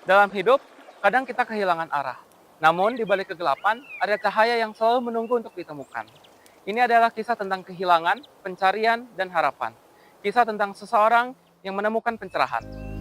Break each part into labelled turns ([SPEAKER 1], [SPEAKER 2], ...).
[SPEAKER 1] Dalam hidup, kadang kita kehilangan arah. Namun, di balik kegelapan, ada cahaya yang selalu menunggu untuk ditemukan. Ini adalah kisah tentang kehilangan, pencarian, dan harapan. Kisah tentang seseorang yang menemukan pencerahan.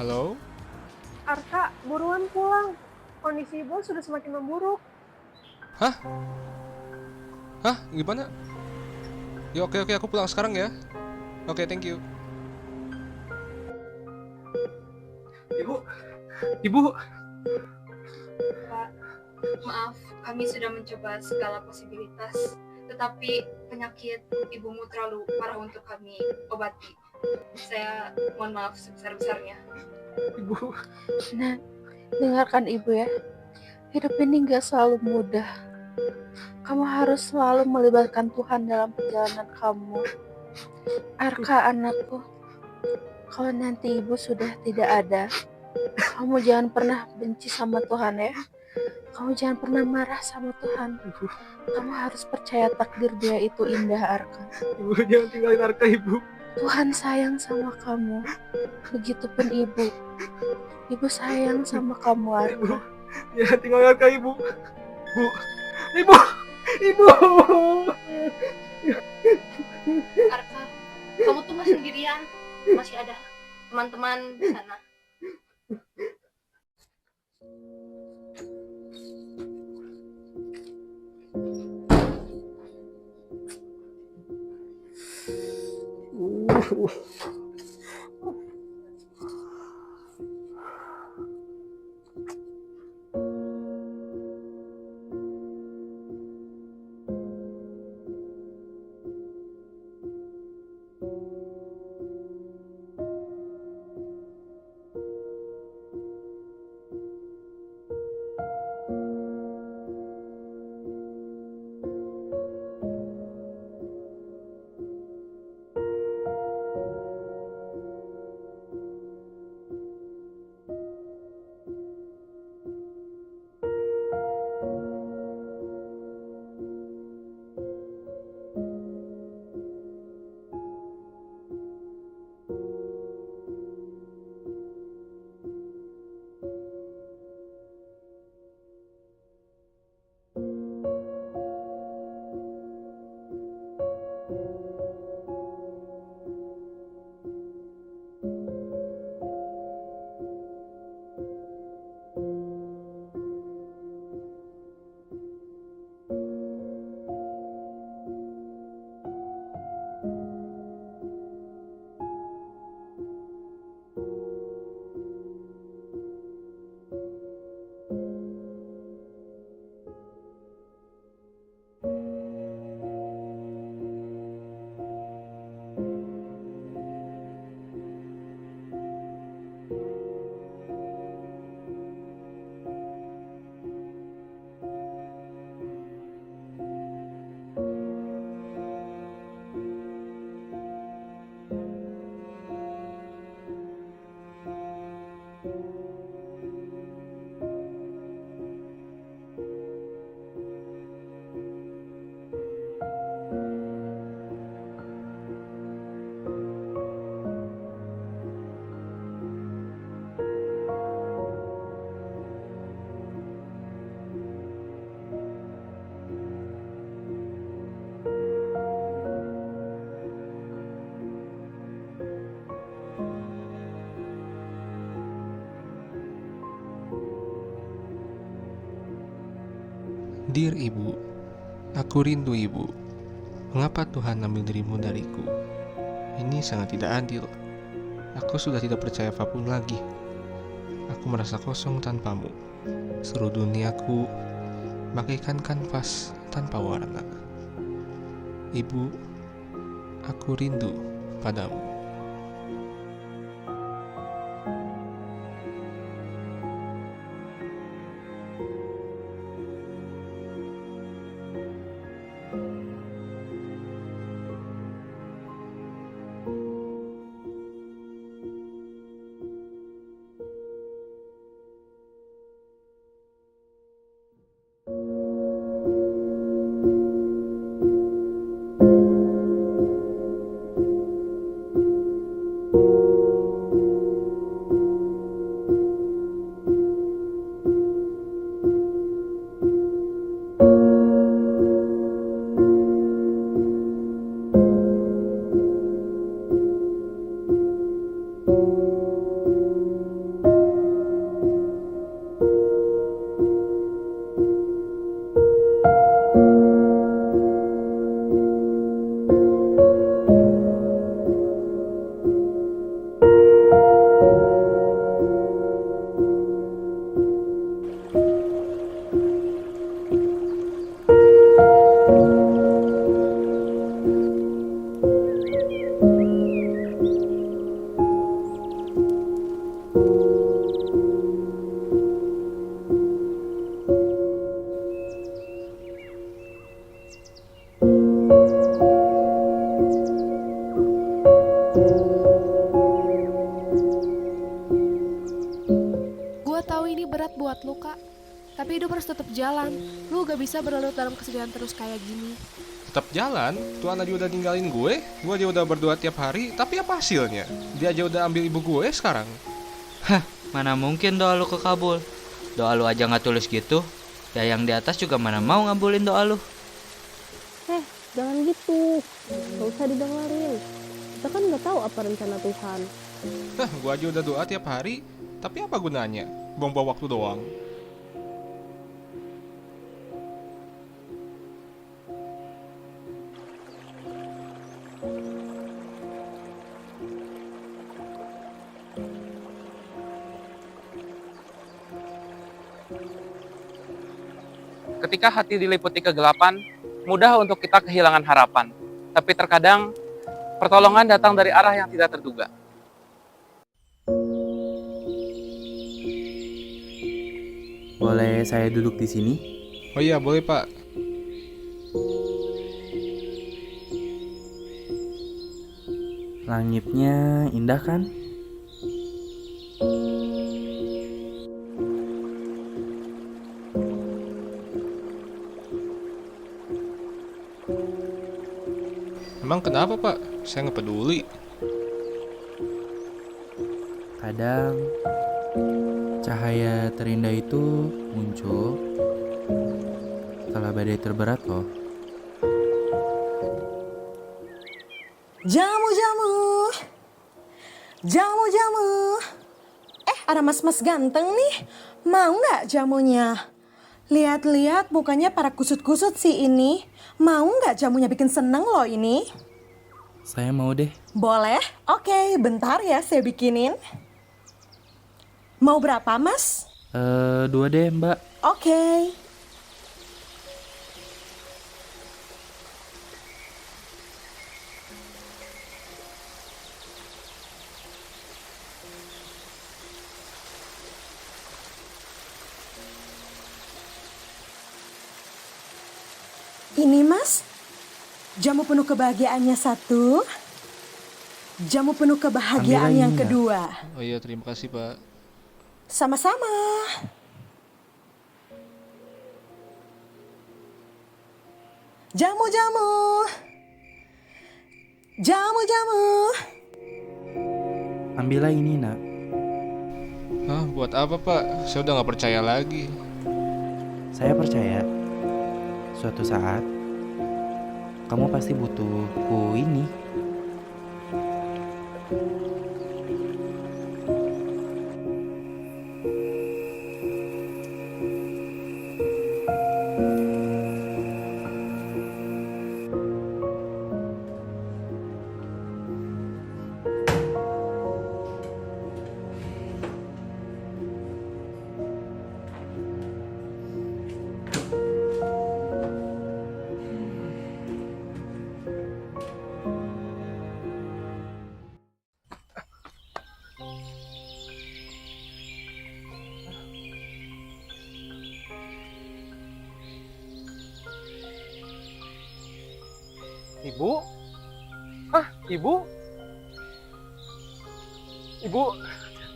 [SPEAKER 2] Halo?
[SPEAKER 3] Arka, buruan pulang. Kondisi ibu sudah semakin memburuk.
[SPEAKER 2] Hah? Hah? Gimana? Ya oke, aku pulang sekarang ya. Oke, thank you.
[SPEAKER 1] Ibu,
[SPEAKER 4] Pak, maaf, kami sudah mencoba segala posibilitas, tetapi penyakit ibumu terlalu parah untuk kami obati. Saya mohon maaf sebesar-besarnya.
[SPEAKER 1] Ibu.
[SPEAKER 5] Nah, dengarkan ibu ya. Hidup ini gak selalu mudah. Kamu harus selalu melibatkan Tuhan dalam perjalanan kamu. Arka anakku, kalau nanti ibu sudah tidak ada, kamu jangan pernah benci sama Tuhan ya. Kamu jangan pernah marah sama Tuhan. Kamu harus percaya takdir dia itu indah, Arka.
[SPEAKER 1] Ibu jangan tinggalin Arka, Ibu.
[SPEAKER 5] Tuhan sayang sama kamu. Begitupun ibu. Ibu sayang sama kamu, Arka.
[SPEAKER 1] Jangan tinggalin Arka, Ibu. Ibu.
[SPEAKER 4] Arka, kamu tuh masih sendirian, masih ada teman-teman di sana.
[SPEAKER 2] Dear Ibu, aku rindu Ibu. Mengapa Tuhan ambil dirimu dariku? Ini sangat tidak adil. Aku sudah tidak percaya apapun lagi. Aku merasa kosong tanpamu. Seluruh duniaku bagaikan kanvas tanpa warna. Ibu, aku rindu padamu.
[SPEAKER 6] Gue tahu ini berat buat lu, Kak. Tapi hidup harus tetap jalan. Lu gak bisa berlarut dalam kesedihan terus kayak gini.
[SPEAKER 2] Tetap jalan, Tuhan aja udah ninggalin gue aja udah berdoa tiap hari, tapi apa hasilnya? Dia aja udah ambil ibu gue sekarang.
[SPEAKER 7] Mana mungkin doa lu kekabul? Doa lu aja gak tulus gitu. Ya yang di atas juga mana mau ngabulin doa lu.
[SPEAKER 8] Jangan gitu, gak usah didengerin. Kita kan gak tahu apa rencana Tuhan.
[SPEAKER 2] Gue aja udah doa tiap hari, tapi apa gunanya? Buang-buang waktu doang.
[SPEAKER 1] Ketika hati diliputi kegelapan, mudah untuk kita kehilangan harapan. Tapi terkadang, pertolongan datang dari arah yang tidak terduga.
[SPEAKER 9] Boleh saya duduk di sini?
[SPEAKER 2] Oh iya, boleh Pak.
[SPEAKER 9] Langitnya indah kan?
[SPEAKER 2] Emang kenapa Pak? Saya nggak peduli.
[SPEAKER 9] Kadang cahaya terindah itu muncul setelah badai terberat loh.
[SPEAKER 10] Jamu-jamu, jamu-jamu. Ada mas-mas ganteng nih. Mau nggak jamunya? Lihat-lihat mukanya para kusut-kusut sih ini. Mau nggak jamunya, bikin seneng loh ini?
[SPEAKER 9] Saya mau deh.
[SPEAKER 10] Boleh? Oke, bentar ya saya bikinin. Mau berapa, Mas?
[SPEAKER 9] 2 deh, Mbak.
[SPEAKER 10] Oke. Ini, Mas. Jamu penuh kebahagiaannya 1. Jamu penuh kebahagiaan
[SPEAKER 9] Ambil
[SPEAKER 10] yang
[SPEAKER 9] lagi,
[SPEAKER 10] kedua.
[SPEAKER 2] Oh iya, terima kasih Pak.
[SPEAKER 10] Sama-sama. Jamu-jamu. Jamu-jamu.
[SPEAKER 9] Ambillah ini, Nak.
[SPEAKER 2] Hah, buat apa Pak? Saya udah nggak percaya lagi.
[SPEAKER 9] Saya percaya suatu saat kamu pasti butuh buku ini.
[SPEAKER 1] Ibu? Ibu? Ibu?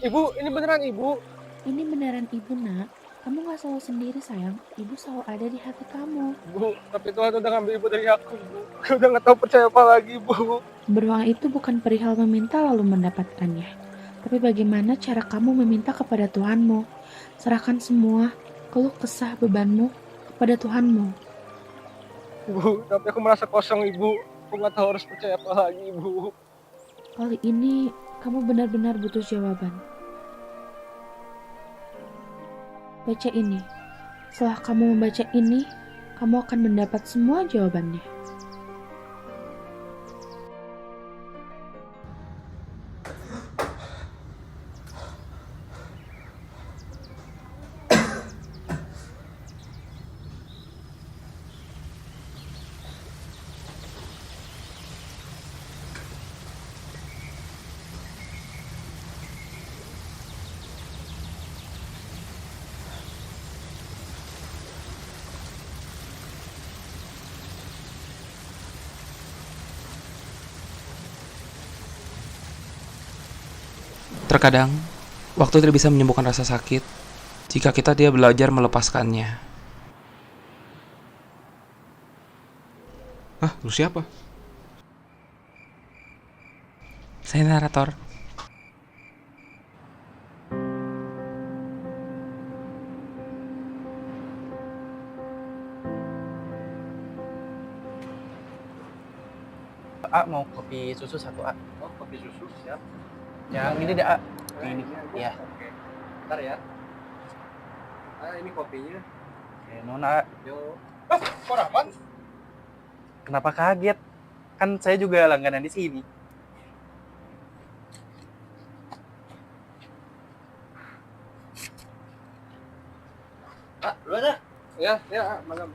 [SPEAKER 1] Ibu, ini beneran ibu?
[SPEAKER 5] Ini beneran ibu, nak. Kamu gak selalu sendiri, sayang. Ibu selalu ada di hati kamu.
[SPEAKER 1] Bu, tapi Tuhan udah ngambil ibu dari aku, Bu. Aku udah gak tahu percaya apa lagi, Bu.
[SPEAKER 5] Berdoa itu bukan perihal meminta lalu mendapatkannya. Tapi bagaimana cara kamu meminta kepada Tuhanmu. Serahkan semua keluh kesah bebanmu kepada Tuhanmu.
[SPEAKER 1] Bu, tapi aku merasa kosong, Ibu. Aku gak tahu harus percaya apa lagi, Bu.
[SPEAKER 5] Kali ini kamu benar-benar butuh jawaban. Baca ini. Setelah kamu membaca ini, kamu akan mendapat semua jawabannya.
[SPEAKER 2] Terkadang, waktu tidak bisa menyembuhkan rasa sakit jika kita tidak belajar melepaskannya. Lu siapa? Saya narator.
[SPEAKER 11] Mau kopi susu satu,
[SPEAKER 1] Oh, kopi susu, siap.
[SPEAKER 11] Yang ini deh, Yang ini. Iya.
[SPEAKER 1] Oke. Bentar ya. Ini kopinya.
[SPEAKER 11] Oke, Nona.
[SPEAKER 1] Yo. Kok Rahman?
[SPEAKER 11] Kenapa kaget? Kan saya juga langganan di sini.
[SPEAKER 1] Duluan dah. Ya, malam.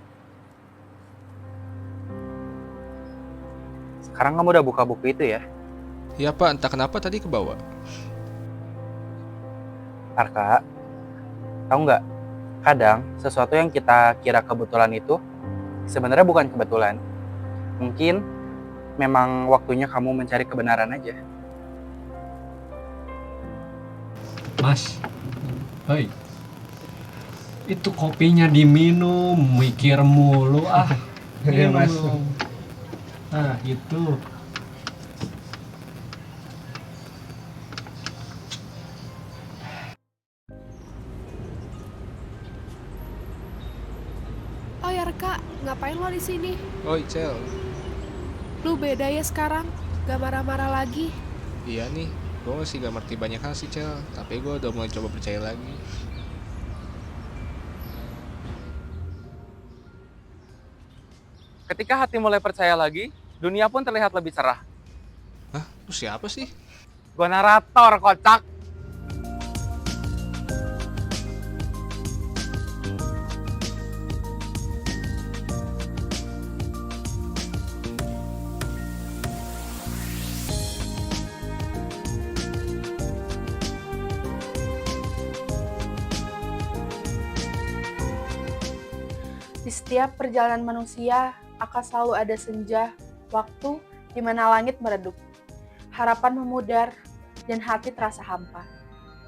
[SPEAKER 11] Sekarang kamu udah buka buku itu ya?
[SPEAKER 2] Ya Pak, entah kenapa tadi kebawa.
[SPEAKER 11] Arka, tahu nggak? Kadang sesuatu yang kita kira kebetulan itu sebenarnya bukan kebetulan. Mungkin memang waktunya kamu mencari kebenaran aja.
[SPEAKER 12] Mas, hei, itu kopinya diminum, mikir mulu
[SPEAKER 1] Iya, Mas.
[SPEAKER 12] Minum. Nah, itu.
[SPEAKER 6] Oh ya Reka, ngapain lo di sini?
[SPEAKER 2] Oi, Cel.
[SPEAKER 6] Lu beda ya sekarang, gak marah-marah lagi.
[SPEAKER 2] Iya nih, gue masih gak ngerti banyak hal sih, Cel. Tapi gue udah mulai coba percaya lagi.
[SPEAKER 1] Ketika hati mulai percaya lagi, dunia pun terlihat lebih cerah.
[SPEAKER 2] Lu siapa sih?
[SPEAKER 1] Gua narator, kocak.
[SPEAKER 5] Di setiap perjalanan manusia akan selalu ada senja, waktu di mana langit meredup, harapan memudar, dan hati terasa hampa.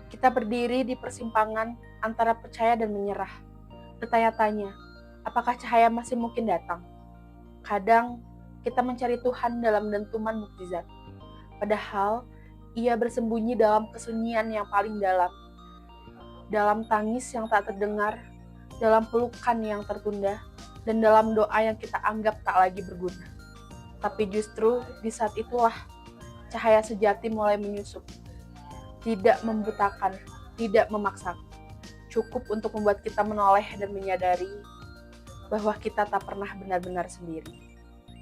[SPEAKER 5] Kita berdiri di persimpangan antara percaya dan menyerah, bertanya-tanya, apakah cahaya masih mungkin datang? Kadang kita mencari Tuhan dalam dentuman mukjizat, padahal Ia bersembunyi dalam kesunyian yang paling dalam tangis yang tak terdengar, dalam pelukan yang tertunda, dan dalam doa yang kita anggap tak lagi berguna. Tapi justru di saat itulah cahaya sejati mulai menyusup. Tidak membutakan, tidak memaksakan. Cukup untuk membuat kita menoleh dan menyadari bahwa kita tak pernah benar-benar sendiri.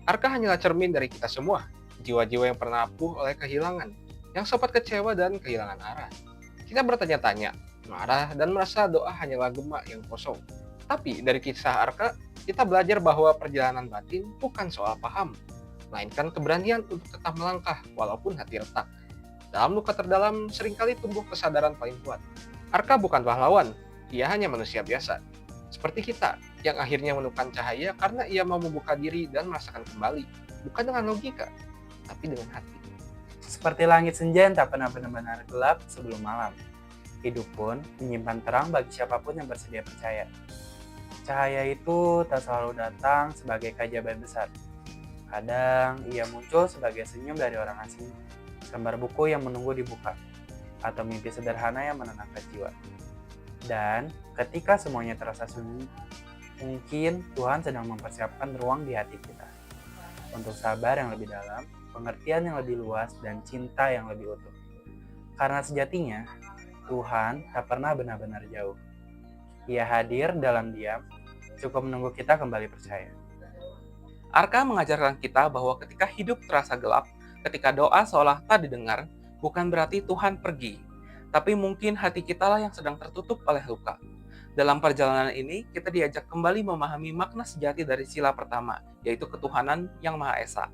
[SPEAKER 2] Arka hanyalah cermin dari kita semua, jiwa-jiwa yang pernah apuh oleh kehilangan, yang sempat kecewa dan kehilangan arah. Kita bertanya-tanya, marah, dan merasa doa hanyalah gema yang kosong. Tapi dari kisah Arka, kita belajar bahwa perjalanan batin bukan soal paham, melainkan keberanian untuk tetap melangkah walaupun hati retak.
[SPEAKER 13] Dalam luka terdalam seringkali tumbuh kesadaran paling kuat. Arka bukan pahlawan, ia hanya manusia biasa. Seperti kita, yang akhirnya menemukan cahaya karena ia mau membuka diri dan merasakan kembali. Bukan dengan logika, tapi dengan hati.
[SPEAKER 11] Seperti langit senja yang tak pernah benar-benar gelap sebelum malam. Hidup pun menyimpan terang bagi siapapun yang bersedia percaya. Cahaya itu tak selalu datang sebagai keajaiban besar. Kadang ia muncul sebagai senyum dari orang asing, lembar buku yang menunggu dibuka, atau mimpi sederhana yang menenangkan jiwa. Dan ketika semuanya terasa sunyi, mungkin Tuhan sedang mempersiapkan ruang di hati kita untuk sabar yang lebih dalam, pengertian yang lebih luas, dan cinta yang lebih utuh. Karena sejatinya, Tuhan tak pernah benar-benar jauh. Ia hadir dalam diam, cukup menunggu kita kembali percaya.
[SPEAKER 1] Arka mengajarkan kita bahwa ketika hidup terasa gelap, ketika doa seolah tak didengar, bukan berarti Tuhan pergi, tapi mungkin hati kita lah yang sedang tertutup oleh luka. Dalam perjalanan ini, kita diajak kembali memahami makna sejati dari sila pertama, yaitu ketuhanan yang Maha Esa.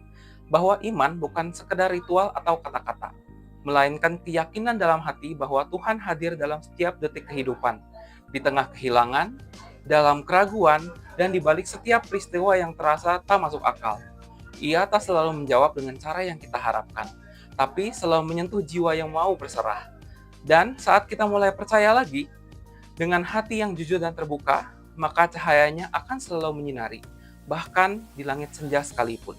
[SPEAKER 1] Bahwa iman bukan sekedar ritual atau kata-kata, melainkan keyakinan dalam hati bahwa Tuhan hadir dalam setiap detik kehidupan, di tengah kehilangan, dalam keraguan, dan di balik setiap peristiwa yang terasa tak masuk akal. Ia tak selalu menjawab dengan cara yang kita harapkan, tapi selalu menyentuh jiwa yang mau berserah. Dan saat kita mulai percaya lagi, dengan hati yang jujur dan terbuka, maka cahayanya akan selalu menyinari, bahkan di langit senja sekalipun.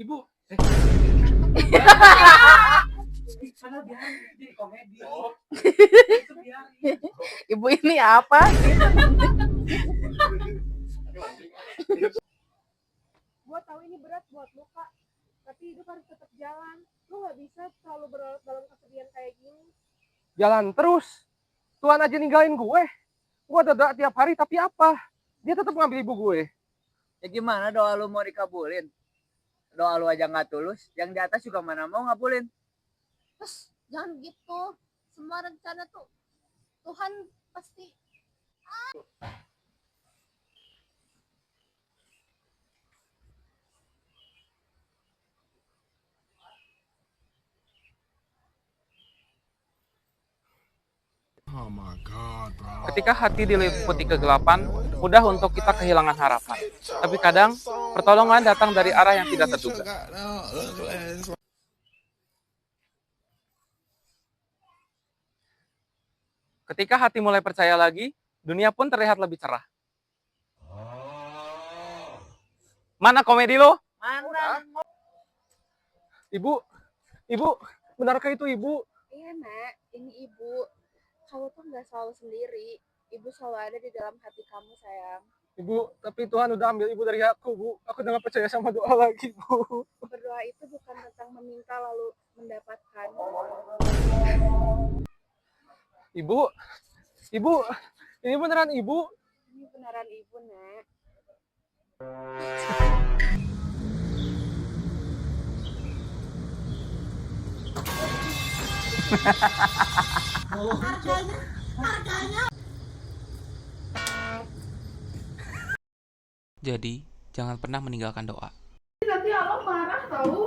[SPEAKER 12] Ibu.
[SPEAKER 5] Ibu ini apa?
[SPEAKER 3] Gua tahu ini berat buat lu, Kak. Tapi hidup harus tetap jalan. Lu nggak bisa selalu berlarut dalam kesedihan kayak gini.
[SPEAKER 12] Jalan terus. Tuhan aja ninggalin gue. Gue doa tiap hari tapi apa? Dia tetap ngambil ibu gue.
[SPEAKER 14] Ya gimana doa lu mau dikabulin? Doa lu aja nggak tulus, yang di atas juga mana mau ngabulin.
[SPEAKER 4] Terus jangan gitu. Semua rencana tuh Tuhan pasti.
[SPEAKER 15] Oh my God, bro.
[SPEAKER 1] Ketika hati diliputi kegelapan, mudah untuk kita kehilangan harapan. Tapi kadang, pertolongan datang dari arah yang tidak terduga. Ketika hati mulai percaya lagi, dunia pun terlihat lebih cerah. Mana komedi lo?
[SPEAKER 14] Mana?
[SPEAKER 12] Ibu, benarkah itu ibu?
[SPEAKER 5] Iya, Nak. Ini ibu. Kamu tuh nggak selalu sendiri. Ibu selalu ada di dalam hati kamu, sayang.
[SPEAKER 12] Ibu, tapi Tuhan udah ambil ibu dari aku, Bu. Aku udah gak percaya sama doa lagi, Bu.
[SPEAKER 5] Berdoa itu bukan tentang meminta lalu mendapatkan.
[SPEAKER 12] Ibu, ini beneran ibu?
[SPEAKER 5] Ini beneran ibu, Nak.
[SPEAKER 1] Jadi, jangan pernah meninggalkan doa.
[SPEAKER 3] Nanti Allah marah tahu.